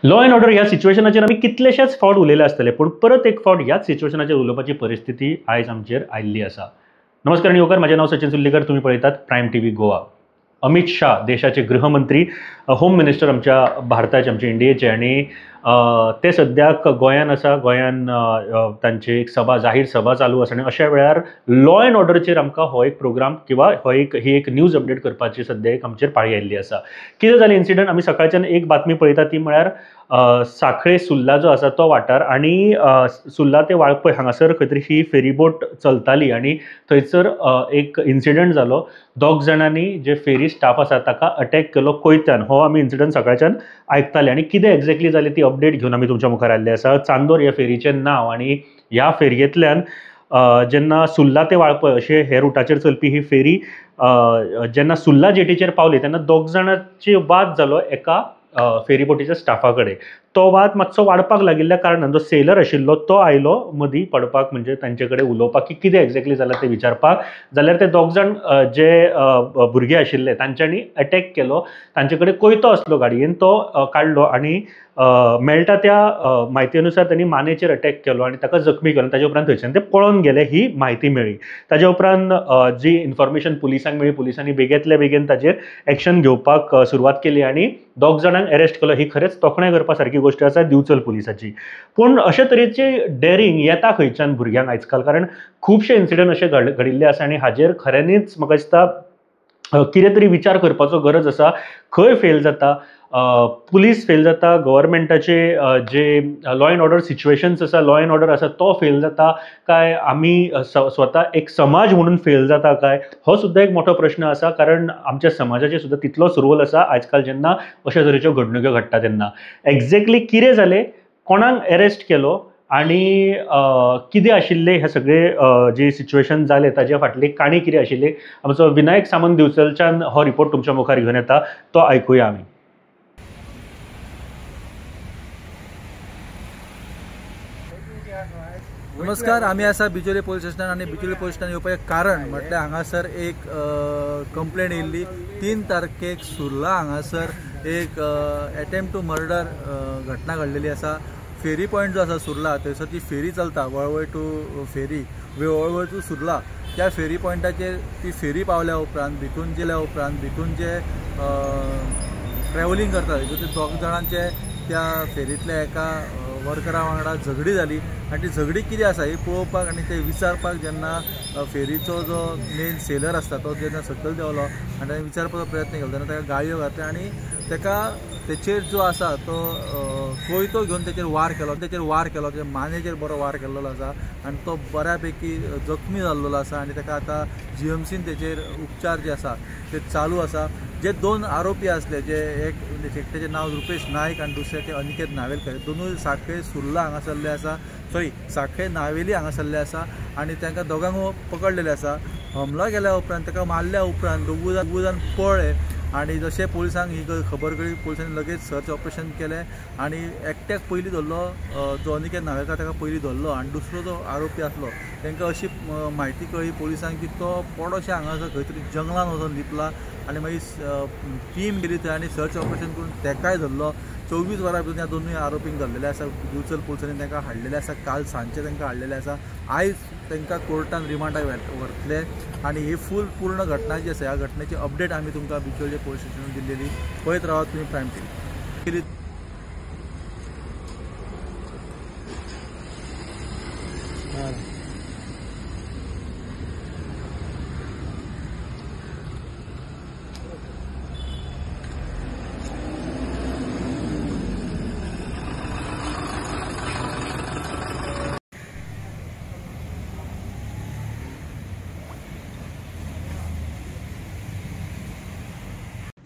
Law and order ह्या सिच्युएशनाचेर आमी कितलेशेच फावट उलयले आसतले, पूण परत एक फावट ह्याच सिच्युएशनाचेर उलोवपाची परिस्थिती आयज आमचेर आयिल्ली आसा. नमस्कार आनी येवकार, म्हजें नांव सचिन सुल्लीकर, तुमी पळयतात प्रायम टीव्ही गोवा. अमित शाह देशाचे गृहमंत्री, होम मिनिस्टर आमच्या भारताचे, आमच्या इंडियेचे, आनी ते सद्याक गोंयान आसा. गोंयान तांची एक सभा, जाहीर सभा चालू आसा, आनी अशा वेळार लॉ अँड ऑर्डरचेर आमकां हो एक प्रोग्राम किंवा ही एक न्यूज अपडेट करपाची सद्या एक आमचेर पाळी आयिल्ली आसा. कितें जालें इन्सिडंट, आमी सकाळच्यान एक बातमी पळयता ती म्हळ्यार सांखळे सुर्ला जो आसा तो वाठार, आनी सुर्ला ते वाळपय हांगासर खंय तरी ही फेरीबोट चलताली आनी थंयसर एक इन्सिडंट जालो. दोग जाणांनी जे फेरी स्टाफ आसा ताका अटॅक केलो कोयत्यान. हो आमी इन्सिडंट सकाळच्यान आयकताले, आनी कितें एक्झॅक्टली जालें ती अपडेट घेवन आमी तुमच्या मुखार आयिल्ले आसा. चांदोर ह्या फेरीचें नांव, आनी ह्या फेरयेंतल्यान जेन्ना सुर्ला ते वाळपय अशे हे रुटाचेर चलपी ही फेरी जेन्ना सुर्ला जेटीचेर पावली तेन्ना दोग जाणांची वाद जालो एका फेरीबोटीच्या स्टाफा कडेन. तो वाद मातसो वाडपाक लागिल्ल्या कारणान जो सेलर आशिल्लो तो आयलो मदीं पडपाक, म्हणजे तांचे कडेन उलोवपाक की कितें एक्झॅक्टली जालां तें विचारपाक. जाल्यार ते दोग जाण जे भुरगे आशिल्ले तांच्यांनी अटॅक केलो. तांचे कडेन कोयतो आसलो गाडयेन, तो काडलो आनी मेळटा त्या म्हायती अनुसार तांणी मानेचेर अटॅक केलो आनी ताका जखमी केलो. ताजे उपरांत थंयच्यान ते पळोवन गेले ही म्हायती मेळ्ळी. ताजे उपरांत जी इन्फॉर्मेशन पुलिसांक मेळ्ळी, पुलिसांनी बेगेंतल्या बेगीन ताजेर एक्शन घेवपाक सुरवात केली आनी दोग जाणांक अरेस्ट केलो. ही खरेंच तोखणाय करपा सारकी गोश्ट आसा दिवचल पुलिसाची. पूण अशे तरेची डेरिंग येता खंयच्यान भुरग्यांक आयज काल, कारण खुबशे इन्सिडंट अशे घडिल्ले आसा आनी हाजेर खऱ्यांनीच म्हाका दिसता कितें तरी विचार करपाचो गरज आसा. खंय फेल जाता, पुलीस फेल जाता, गव्हर्मेंटाचे जे लॉ अँड ऑर्डर सिच्युएशन्स आसा, लॉ अँड ऑर्डर आसा तो फेल जाता काय, आमी स्वता एक समाज म्हणून फेल जाता काय, हो सुद्दां एक मोठो प्रश्न आसा. कारण आमच्या समाजाचेर सुद्दां तितलोच रोल आसा आयज काल जेन्ना अशा तरेच्यो घडणुको घडटा तेन्ना. एक्झॅक्टली कितें जालें, कोणाक अरेस्ट केलो आनी कितें आशिल्ले हे सगळे जे सिच्युएशन जाले ताजे फाटली काणी कितें आशिल्ली, आमचो विनायक सामंत दिवचलच्यान हो रिपोर्ट तुमच्या मुखार घेवन येता, तो आयकुया आमी. नमस्कार, आमी आसा बिचोली पोलीस स्टेशनान. आनी बिचोली पोलीस स्टेशनान येवपाचें कारण म्हटल्यार हांगासर एक कंप्लेंट येयल्ली. 3 तारखेक सुर्ला हांगासर एक अटेम्प्ट टू मर्डर घटना घडलेली आसा. फेरी पॉयंट जो आसा सुर्ला, थंयसर ती फेरी चलता, Volvoi to ferry, Volvoi to Surla. त्या फेरी पॉयंटाचेर ती फेरी पावल्या उपरांत, भितून गेल्या उपरांत भितून जे ट्रॅव्हलिंग करता ते दोग जाणांचे त्या फेरींतल्या एका वर्करा वांगडा झगडी जाली. आनी ती झगडी कितें आसा ही पळोवपाक आनी ते विचारपाक जेन्ना फेरीचो जो मेन सेलर आसता तो जेन्ना सकयल देवलो आनी ताणें विचारपाचो प्रयत्न केलो तेन्ना ताका गाळयो घातल्या आनी ताका तेचेर जो आसा तो कोयतो घेवन तेचेर वार केलो, तेच्या मानेचेर बरो वार केल्लो आसा आनी तो बऱ्यापैकी जखमी जाल्लो आसा. आनी ताका आतां GMCन तेचेर उपचार जे आसा ते चालू आसा. जे 2 आरोपी आसले, जे एकट्याचें नांव रुपेश नायक आनी दुसऱ्याचें अनिकेत नावेलकर, दोनूय सांखळे सुर्ला हांगासरले आसा, सांखळे नावेली हांगासरले आसा आनी तांकां दोगांक पकडलेले आसा. हमलो केल्या उपरांत ताका मारल्या उपरांत दोगूय जाण पळ्ळे आनी जशें पुलिसांक ही खबर कळ्ळी, पुलिसांनी लगेच सर्च ऑपरेशन केलें आनी एकट्याक पयलीं धरलो, जो अनिकेत नावेलकार ताका पयलीं धरलो आनी दुसरो जो आरोपी आसलो तांकां अशी म्हायती कळ्ळी पुलिसांक की तो पडोशे हांगासर खंय तरी जंगलान वचून लिपला. आनी मागीर टीम गेली थंय आनी सर्च ऑपरेशन करून तेकाय धरलो. 24 वरां भितर ह्या दोनूय आरोपींक धरलेले आसा. दिवचल पुलिसांनी तांकां हाडलेले आसा, काल सांजचे तांकां हाडलेले आसा. आयज तांकां कोर्टान रिमांडाक व्हरतले आनी ही पूर्ण घटना जी आसा ह्या घटनेची अपडेट आमी तुमकां बिचोले पोलीस स्टेशनान दिल्लेली. पळयत रावात तुमी Prime TV.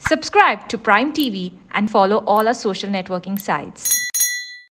Subscribe to Prime TV and follow all our social networking sites.